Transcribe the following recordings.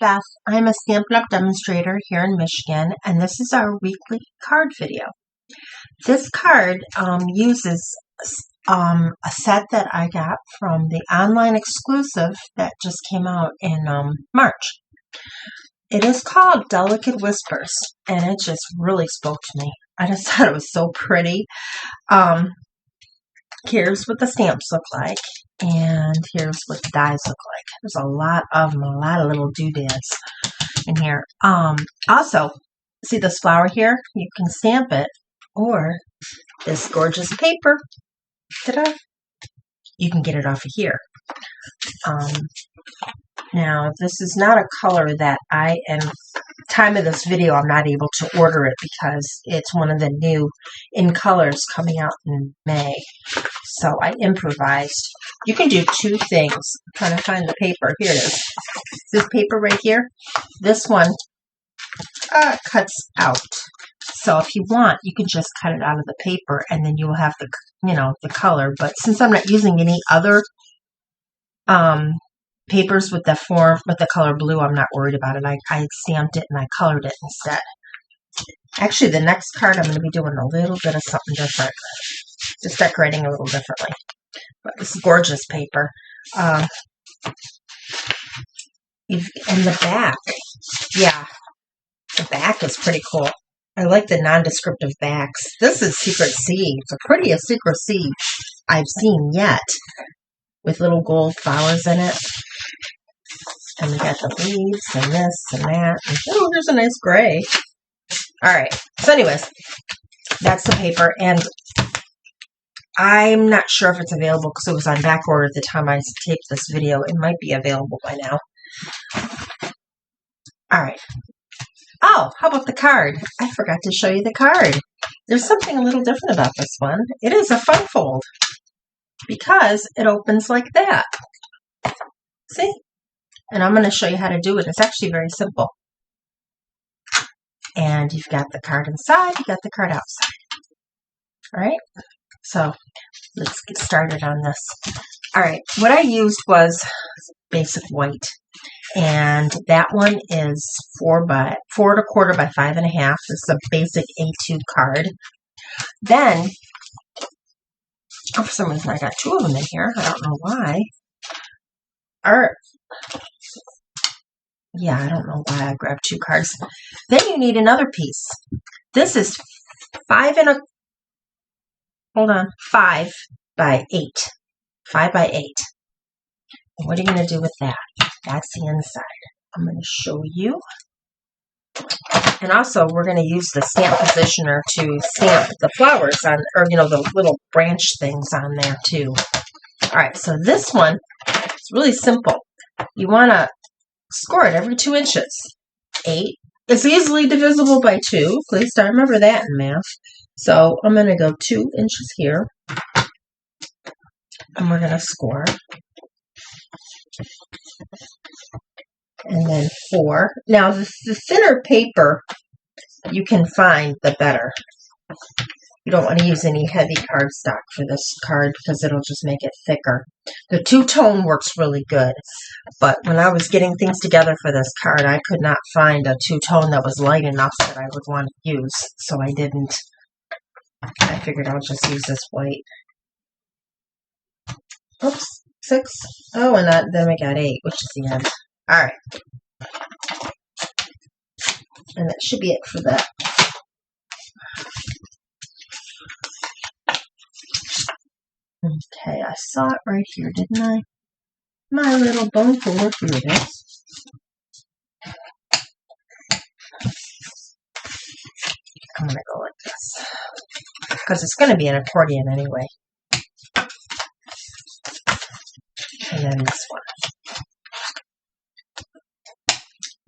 Beth. I'm a Stampin' Up! Demonstrator here in Michigan, and this is our weekly card video. This card uses a set that I got from the online exclusive that just came out in March. It is called Delicate Whispers, and it just really spoke to me. I just thought it was so pretty. Here's what the stamps look like, and here's what the dies look like. There's a lot of them, a lot of little doodads in here. Also, see this flower here? You can stamp it, or this gorgeous paper. Ta-da! You can get it off of here. Now, this is not a color that time of this video, I'm not able to order it because it's one of the new in colors coming out in May. So I improvised. You can do two things. I'm trying to find the paper. Here it is. This paper right here, this one cuts out. So if you want, you can just cut it out of the paper and then you will have the color. But since I'm not using any other papers with the color blue, I'm not worried about it. I stamped it and I colored it instead. Actually, the next card I'm going to be doing a little bit of something different. Just decorating a little differently. But this is gorgeous paper. In the back, yeah, the back is pretty cool. I like the non-descriptive backs. This is Secret Sea. It's the prettiest Secret Sea I've seen yet, with little gold flowers in it. And we got the leaves and this and that. And, oh, here's a nice gray. All right. So anyways, that's the paper. And I'm not sure if it's available because it was on back order at the time I taped this video. It might be available by now. All right. Oh, how about the card? I forgot to show you the card. There's something a little different about this one. It is a fun fold because it opens like that. See? And I'm going to show you how to do it. It's actually very simple. And you've got the card inside, you've got the card outside. All right? So let's get started on this. All right, what I used was basic white. And that one is 4 1/4 by 5 1/2. This is a basic A2 card. Then, for some reason I got 2 of them in here. I don't know why. Yeah, I don't know why I grabbed 2 cards. Then you need another piece. This is 5 by 8. 5 by 8. And what are you going to do with that? That's the inside. I'm going to show you. And also, we're going to use the stamp positioner to stamp the flowers on, or, the little branch things on there, too. All right, so this one is really simple. You want to score it every 2 inches. 8. It's easily divisible by 2. Please don't remember that in math. So I'm going to go 2 inches here. And we're going to score. And then 4. Now, the thinner paper you can find, the better. You don't want to use any heavy cardstock for this card because it'll just make it thicker. The 2-tone works really good, but when I was getting things together for this card, I could not find a 2-tone that was light enough that I would want to use, so I didn't. I figured I'll just use this white. Oops, 6. Oh, and then we got 8, which is the end. All right. And that should be it for that. Okay, I saw it right here, didn't I? My little bone cooler, here it is. I'm going to go like this, because it's going to be an accordion anyway. And then this one.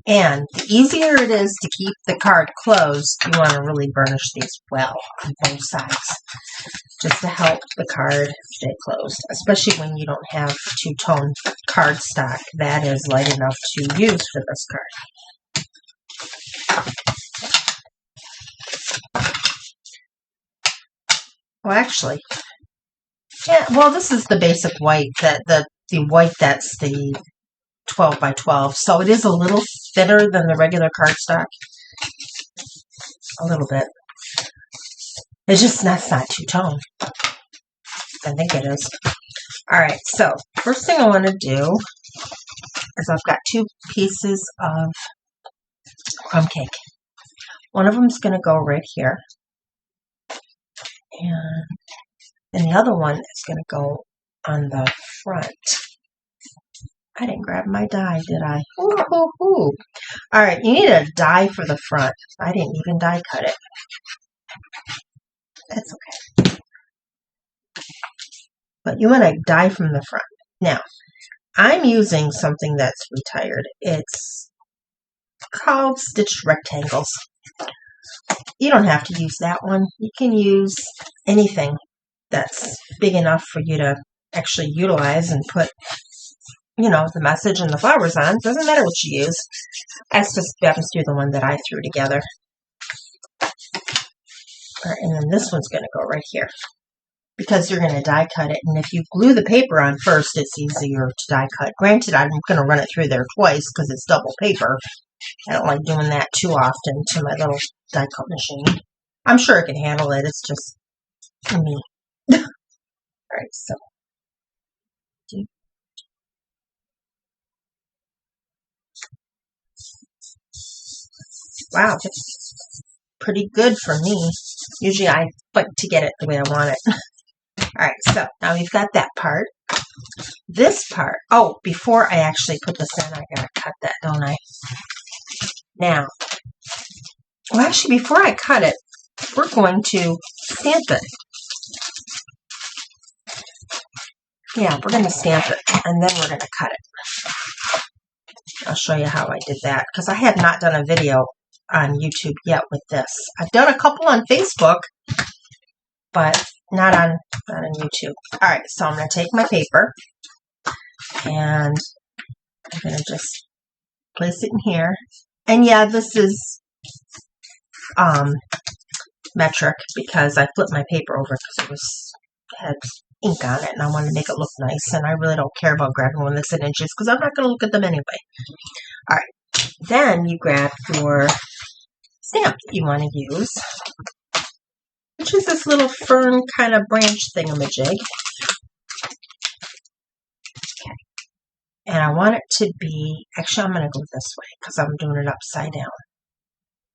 And the easier it is to keep the card closed, you want to really burnish these well on both sides, just to help the card stay closed, especially when you don't have 2-tone cardstock that is light enough to use for this card. Well, actually, yeah, well, this is the basic white, the white that's the 12 by 12. So it is a little thinner than the regular cardstock. A little bit. It's just not two-tone. I think it is. All right, so first thing I want to do is I've got 2 pieces of crumb cake. One of them is going to go right here. And the other one is going to go on the front. I didn't grab my die, did I? Ooh, ooh, ooh. All right, you need a die for the front. I didn't even die cut it. That's okay. But you want to die from the front. Now, I'm using something that's retired. It's called Stitched Rectangles. You don't have to use that one. You can use anything that's big enough for you to actually utilize and put, you know, the message and the flowers on. Doesn't matter what you use. That's just happens to be the one that I threw together. All right, and then this one's going to go right here because you're going to die cut it. And if you glue the paper on first, it's easier to die cut. Granted, I'm going to run it through there twice because it's double paper. I don't like doing that too often to my little die cut machine. I'm sure it can handle it. It's just me. All right, so. Wow, that's pretty good for me. Usually I like to get it the way I want it. All right, so now we've got that part. This part, oh, before I actually put this in, I gotta cut that, don't I? Now, well, actually, before I cut it, we're going to stamp it. Yeah, we're going to stamp it, and then we're going to cut it. I'll show you how I did that, because I have not done a video on YouTube yet with this. I've done a couple on Facebook, but not on YouTube. All right, so I'm going to take my paper, and I'm going to just place it in here. And yeah, this is metric because I flipped my paper over because it had ink on it, and I wanted to make it look nice. And I really don't care about grabbing one that's in inches because I'm not going to look at them anyway. All right, then you grab your stamp that you want to use, which is this little fern kind of branch thingamajig. Okay, and I want it to be, actually I'm going to go this way because I'm doing it upside down.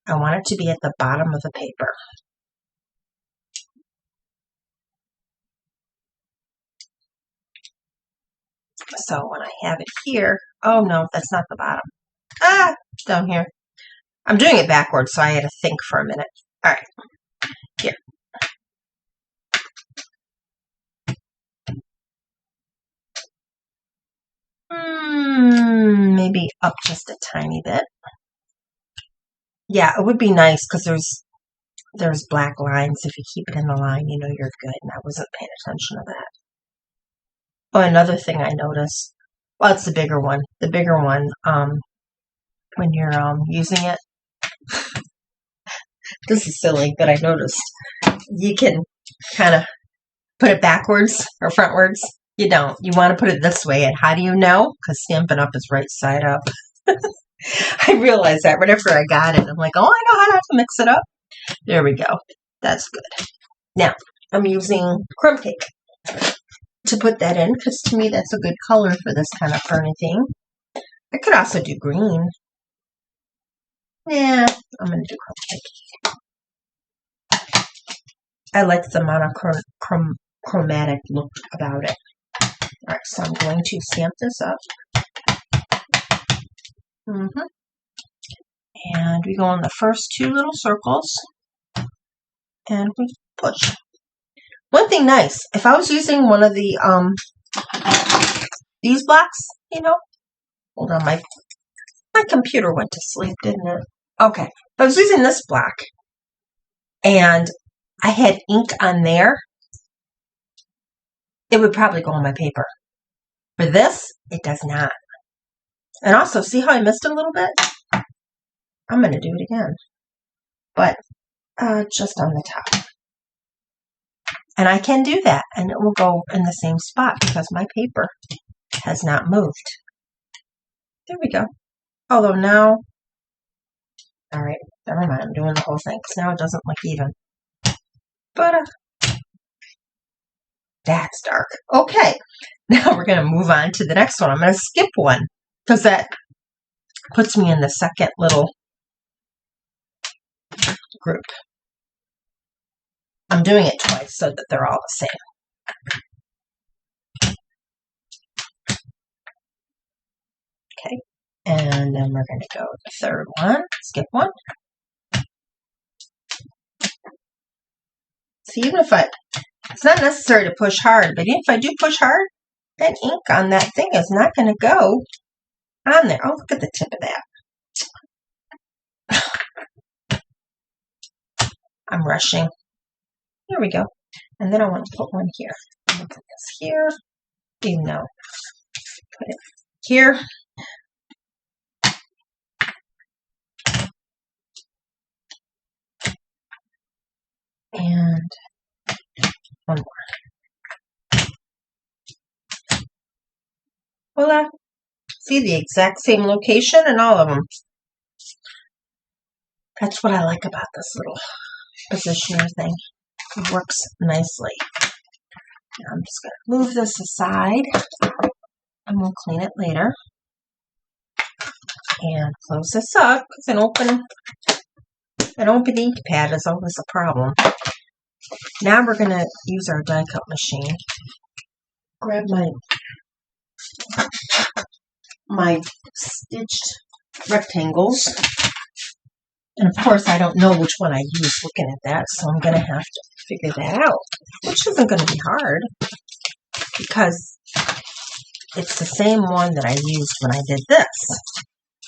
I want it to be at the bottom of the paper. So when I have it here, oh no, that's not the bottom. Ah, it's down here. I'm doing it backwards, so I had to think for a minute. All right, here. Maybe up just a tiny bit. Yeah, it would be nice because there's black lines. If you keep it in the line, you know you're good. And I wasn't paying attention to that. Oh, another thing I noticed. Well, it's the bigger one. The bigger one, when you're using it. This is silly, but I noticed you can kind of put it backwards or frontwards. You don't. You want to put it this way. And how do you know? Because Stampin' Up! Is right side up. I realized that right after I got it. I'm like, oh, I know how to mix it up. There we go. That's good. Now, I'm using crumb cake to put that in because to me that's a good color for this kind of ferny thing. I could also do green. Yeah, I'm going to do crumb cake. I like the monochromatic look about it. All right, so I'm going to stamp this up. And we go on the first 2 little circles. And we push. One thing nice, if I was using one of the, these blocks, you know, hold on, my computer went to sleep, didn't it? Okay, if I was using this block, and I had ink on there, it would probably go on my paper. For this, it does not. And also, see how I missed a little bit? I'm going to do it again. But just on the top. And I can do that, and it will go in the same spot because my paper has not moved. There we go. Although now, all right, never mind. I'm doing the whole thing because now it doesn't look even. But that's dark. Okay, now we're going to move on to the next one. I'm going to skip one because that puts me in the second little group. I'm doing it twice so that they're all the same. Okay, and then we're going to go the third one, skip one. See, even if it's not necessary to push hard, but even if I do push hard, that ink on that thing is not going to go on there. Oh, look at the tip of that. I'm rushing. Here we go. And then I want to put one here. I'm going to put this here. Even though, put it here. And one more. Voila. See the exact same location in all of them. That's what I like about this little positioner thing. It works nicely. Now I'm just going to move this aside and we'll clean it later. And close this up because an open ink pad is always a problem. Now we're going to use our die cut machine. Grab my stitched rectangles. And of course, I don't know which one I use looking at that, so I'm going to have to figure that out, which isn't going to be hard because it's the same one that I used when I did this.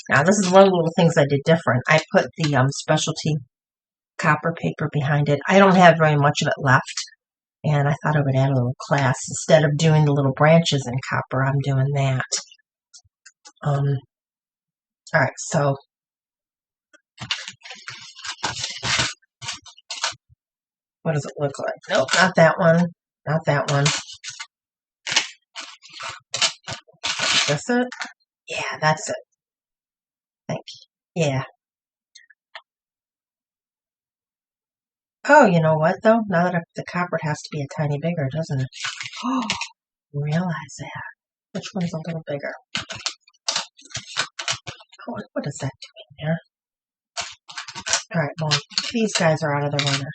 Now, this is one of the little things I did different. I put the specialty copper paper behind it. I don't have very much of it left, and I thought I would add a little class. Instead of doing the little branches in copper, I'm doing that. All right, so what does it look like? Nope, not that one. Not that one. Is this it? Yeah, that's it. Thank you. Yeah. Oh, you know what, though? Now that the copper has to be a tiny bigger, doesn't it? Oh, realize that. Which one's a little bigger? Oh, what is that doing there? All right, well, these guys are out of the runner.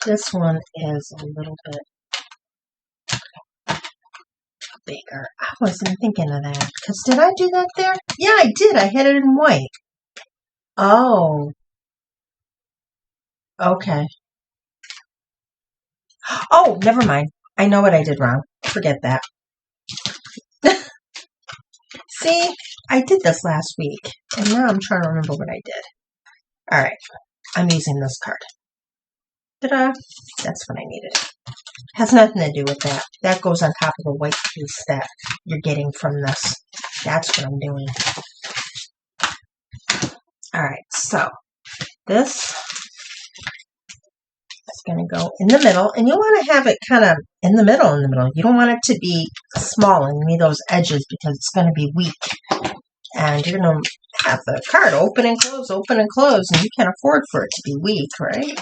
This one is a little bit bigger. I wasn't thinking of that. Because did I do that there? Yeah, I did. I had it in white. Oh. Okay. Oh, never mind. I know what I did wrong. Forget that. See, I did this last week. And now I'm trying to remember what I did. All right. I'm using this card. Ta-da! That's what I needed. Has nothing to do with that. That goes on top of the white piece that you're getting from this. That's what I'm doing. All right, so this is going to go in the middle, and you want to have it kind of in the middle. You don't want it to be small and you need those edges because it's going to be weak. And you're going to have the card open and close, and you can't afford for it to be weak, right?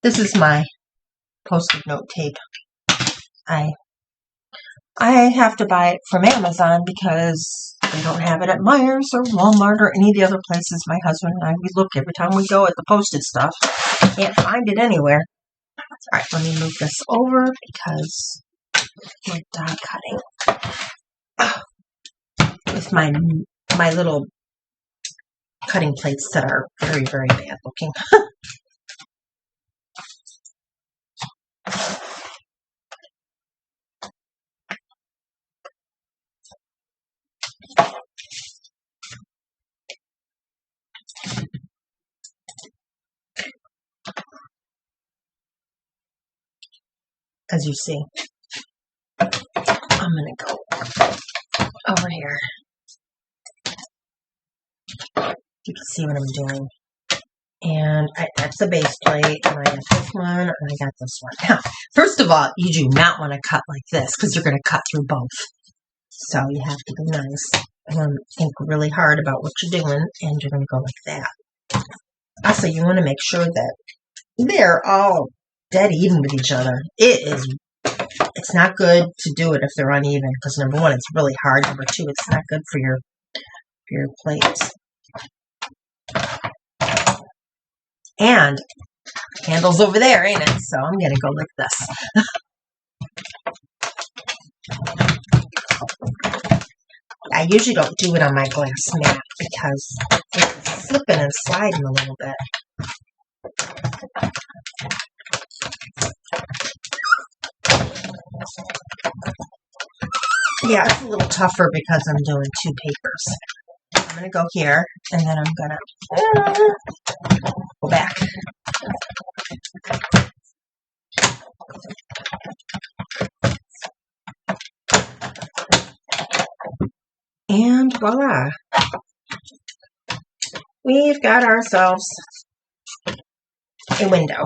This is my Post-it note tape. I have to buy it from Amazon because they don't have it at Myers or Walmart or any of the other places my husband and I, we look every time we go at the posted stuff. Can't find it anywhere. All right, let me move this over because we're die cutting with my little cutting plates that are very, very bad looking. As you see, I'm going to go over here. You can see what I'm doing. And that's the base plate, and I got this one, and I got this one. Now, first of all, you do not want to cut like this, because you're going to cut through both. So you have to be nice and think really hard about what you're doing, and you're going to go like that. Also, you want to make sure that they're all dead even with each other. It's not good to do it if they're uneven, because number one, it's really hard. Number two, it's not good for your plates. And handle's over there, ain't it? So I'm going to go like this. I usually don't do it on my glass mat because it's slipping and sliding a little bit. Yeah, it's a little tougher because I'm doing two papers. I'm going to go here, and then I'm going to go back. And voila. We've got ourselves a window.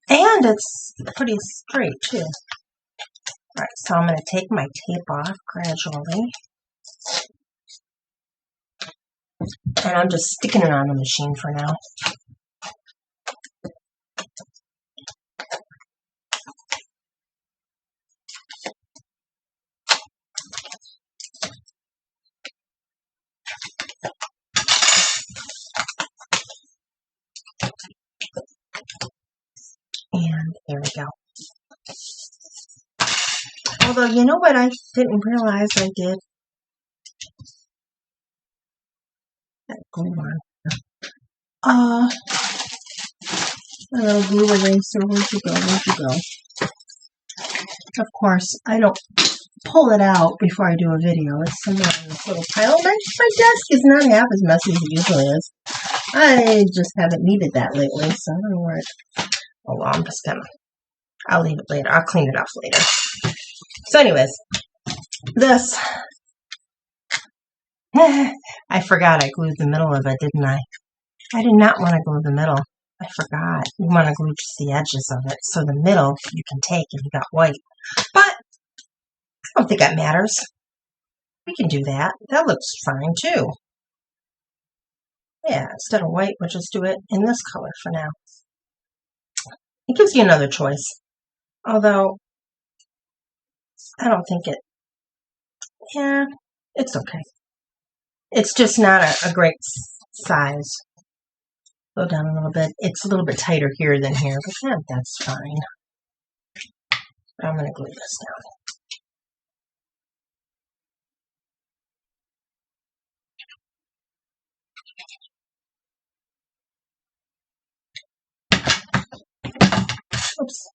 And it's pretty straight, too. Alright, so I'm going to take my tape off gradually. And I'm just sticking it on the machine for now. And there we go. Although, you know what I didn't realize I did? That glue on. My little glue eraser, where'd you go? Of course, I don't pull it out before I do a video. It's somewhere in this little pile. My desk is not half as messy as it usually is. I just haven't needed that lately, so I don't know where it... Oh, well, I'm just gonna... I'll leave it later. I'll clean it off later. So anyways, this... I forgot I glued the middle of it, didn't I? I did not want to glue the middle. I forgot. You want to glue just the edges of it. So the middle you can take and you got white. But I don't think that matters. We can do that. That looks fine too. Yeah, instead of white, we'll just do it in this color for now. It gives you another choice. Although, I don't think it... Yeah, it's okay. It's just not a great size. Go down a little bit. It's a little bit tighter here than here, but yeah, that's fine. But I'm going to glue this down. Oops.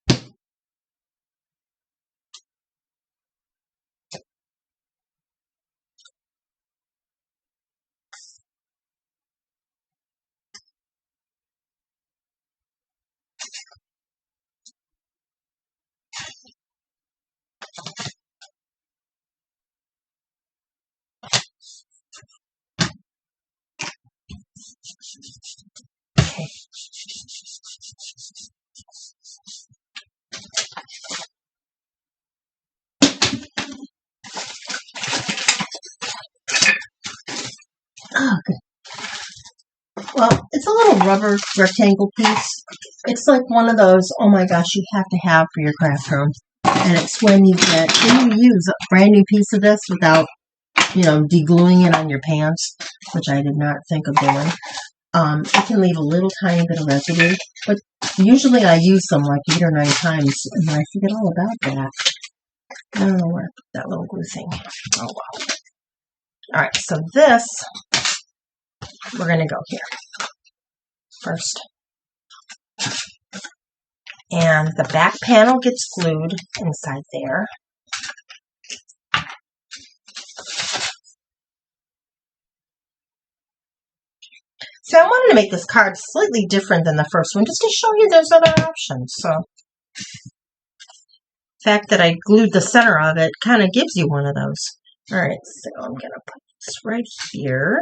Okay. Oh, good. Well, it's a little rubber rectangle piece. It's like one of those, oh my gosh, you have to have for your craft room. And it's when you use a brand new piece of this without, degluing it on your pants, which I did not think of doing. It can leave a little tiny bit of residue, but usually I use them like 8 or 9 times, and I forget all about that. I don't know where I put that little glue thing. Oh well. Alright, so this, we're going to go here first. And the back panel gets glued inside there. So I wanted to make this card slightly different than the first one, just to show you there's other options. So the fact that I glued the center of it kind of gives you one of those. All right, so I'm going to put this right here.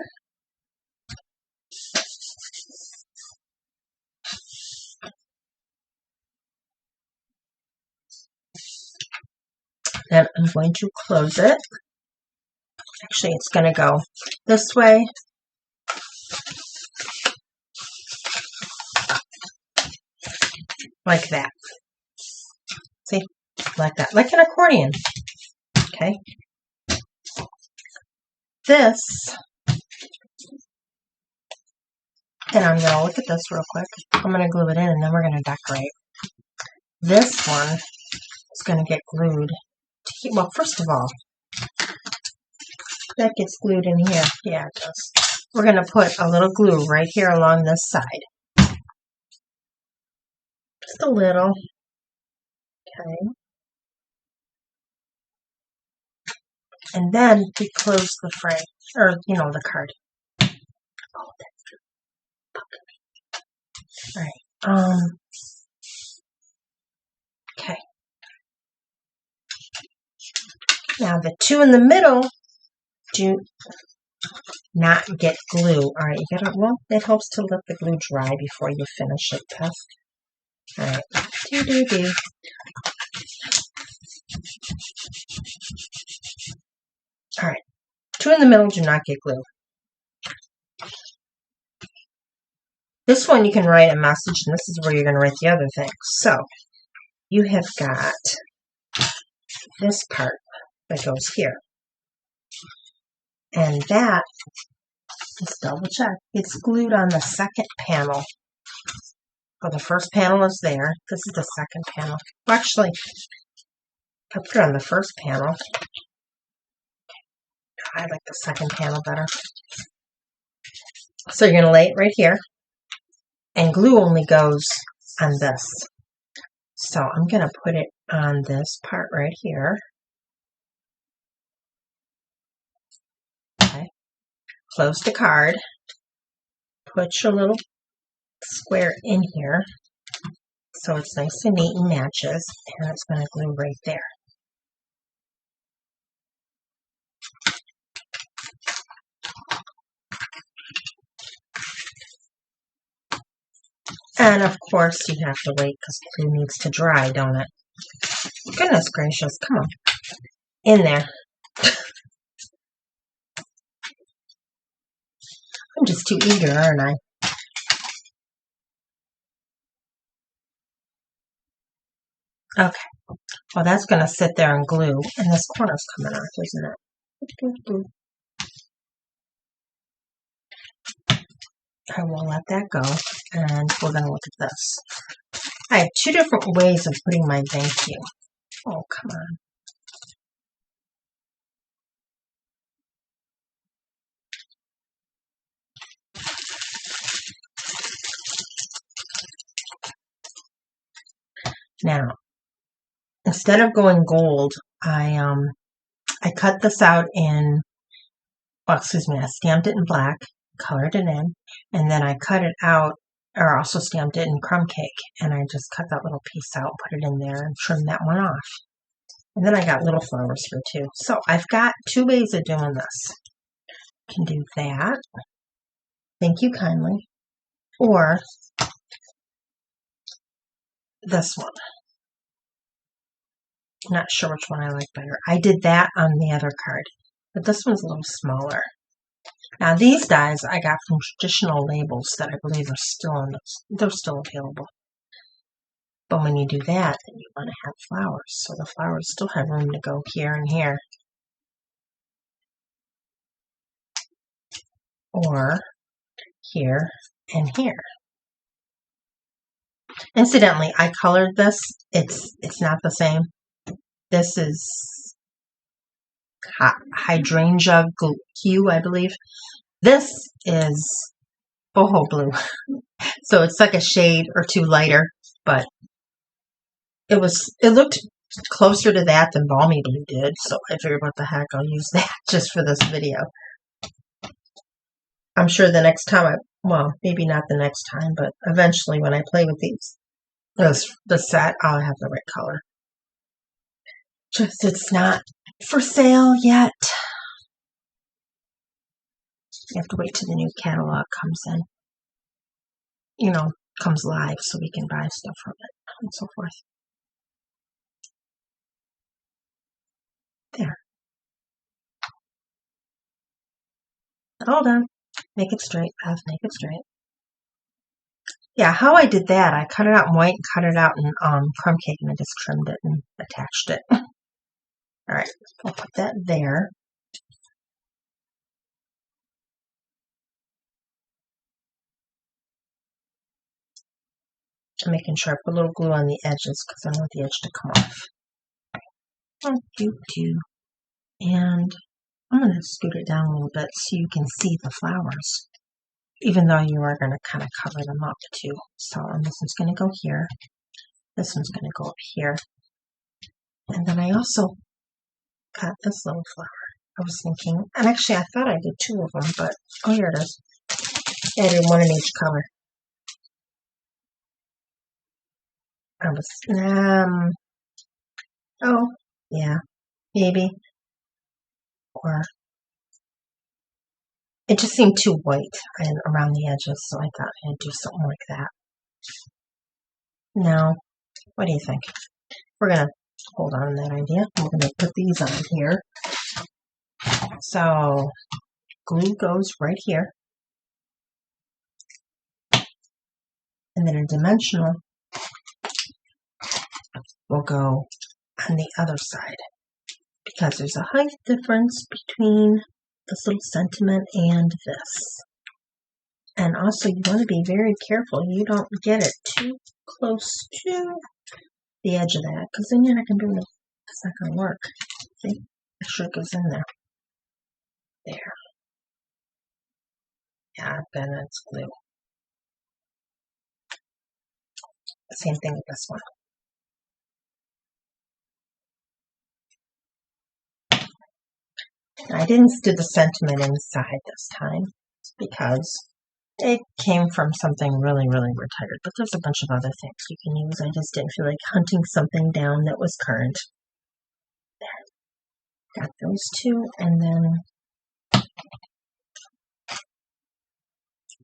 Then I'm going to close it. Actually, it's going to go this way. Like that. See? Like that. Like an accordion. Okay. This, and I'm going to look at this real quick. I'm going to glue it in and then we're going to decorate. This one is going to get glued. Well, first of all, that gets glued in here. Yeah, it does. We're going to put a little glue right here along this side. Just a little. Okay. And then we close the frame, or, the card. Oh, that's good. All right. Okay. Now the two in the middle do not get glue. All right, you gotta, well, it helps to let the glue dry before you finish it, Beth. All right. Do. All right. Two in the middle do not get glue. This one you can write a message, and this is where you're going to write the other thing. So, you have got this part that goes here. And that, let's double check, it's glued on the second panel. Oh, the first panel is there. This is the second panel. Well, actually, I put it on the first panel. I like the second panel better. So you're going to lay it right here. And glue only goes on this. So I'm going to put it on this part right here. Okay. Close the card. Put your little square in here so it's nice and neat and matches. And it's going to glue right there. And of course you have to wait because glue needs to dry, don't it? Goodness gracious, come on. In there. I'm just too eager, aren't I? Okay. Well, that's going to sit there and glue. And this corner's coming off, isn't it? I will let that go. And we're going to look at this. I have two different ways of putting my thank you. Oh, come on. Now, instead of going gold, I cut this out in, I stamped it in black, colored it in, and then I cut it out, or also stamped it in crumb cake, and I just cut that little piece out, put it in there, and trimmed that one off. And then I got little flowers here too. So I've got two ways of doing this. You can do that, thank you kindly, or this one. I'm not sure which one I like better. I did that on the other card, but this one's a little smaller. Now these dies I got from Traditional Labels that I believe are still they're still available. But when you do that, then you want to have flowers, so the flowers still have room to go here and here. Or here and here. Incidentally, I colored this. It's not the same. This is Hydrangea Hue, I believe. This is boho blue. So it's like a shade or two lighter, but it looked closer to that than Balmy Blue did. So I figured, what the heck, I'll use that just for this video. I'm sure the next time well, maybe not the next time, but eventually when I play with the set, I'll have the right color. Just it's not for sale yet. You have to wait till the new catalog comes in. You know, comes live so we can buy stuff from it and so forth. There. Hold on. Make it straight, Beth. Make it straight. Yeah, how I did that, I cut it out in white and cut it out in crumb cake, and I just trimmed it and attached it. All right, I'll put that there. I'm making sure I put a little glue on the edges because I don't want the edge to come off. And I'm going to scoot it down a little bit so you can see the flowers, even though you are going to kind of cover them up too. So this one's going to go here. This one's going to go up here. And then I also got this little flower. I was thinking, and actually I thought I did two of them, but oh, here it is. I did one in each color. I was, oh, yeah, maybe. Or it just seemed too white and around the edges, so I thought I'd do something like that. Now, what do you think? We're going to hold on to that idea. We're going to put these on here. So, glue goes right here. And then a dimensional will go on the other side. Because there's a height difference between this little sentiment and this. And also, you want to be very careful you don't get it too close to the edge of that, because then you're not going to be able to, it's not going to work. See? It sure goes in there. There. Yeah, then it's glue. Same thing with this one. I didn't do the sentiment inside this time because it came from something really, really retired. But there's a bunch of other things you can use. I just didn't feel like hunting something down that was current. There. Got those two, and then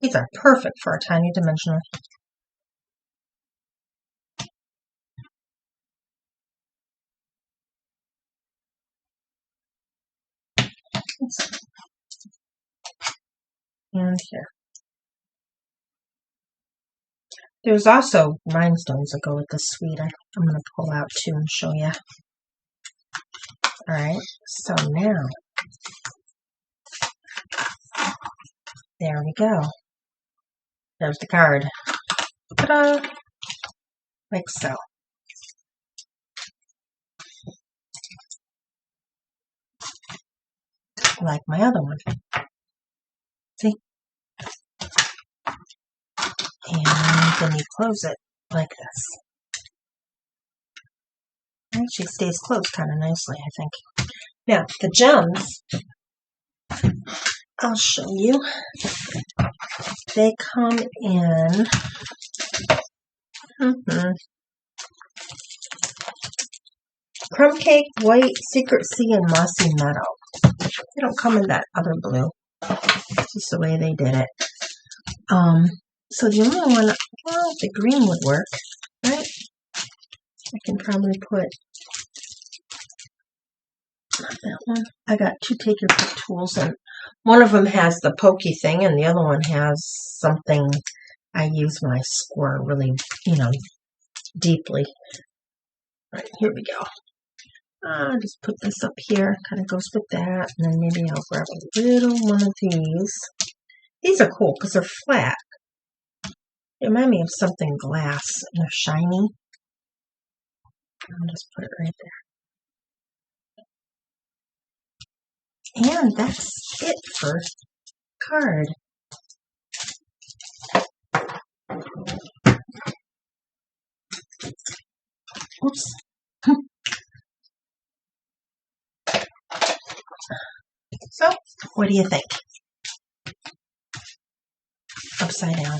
these are perfect for a tiny dimensional. And here. There's also rhinestones that go with this sweet. I'm going to pull out two and show you. Alright, so now, there we go. There's the card. Ta-da! Like so. Like my other one. See? And then you close it like this. It actually stays closed kind of nicely, I think. Now, the gems, I'll show you. They come in crumb cake, white, secret sea, and mossy meadow. They don't come in that other blue. It's just the way they did it. So the only one, well, the green would work, right? I can probably put that one. I got two take your pick tools, and one of them has the pokey thing, and the other one has something I use when I score really, deeply. All right, here we go. I'll just put this up here, kind of goes with that, and then maybe I'll grab a little one of these. These are cool because they're flat. They remind me of something glass, and they're shiny. I'll just put it right there. And that's it for card. Oops. So, what do you think? Upside down.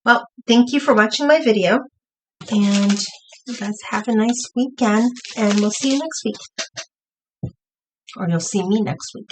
Well, thank you for watching my video, and you guys have a nice weekend, and we'll see you next week. or you'll see me next week.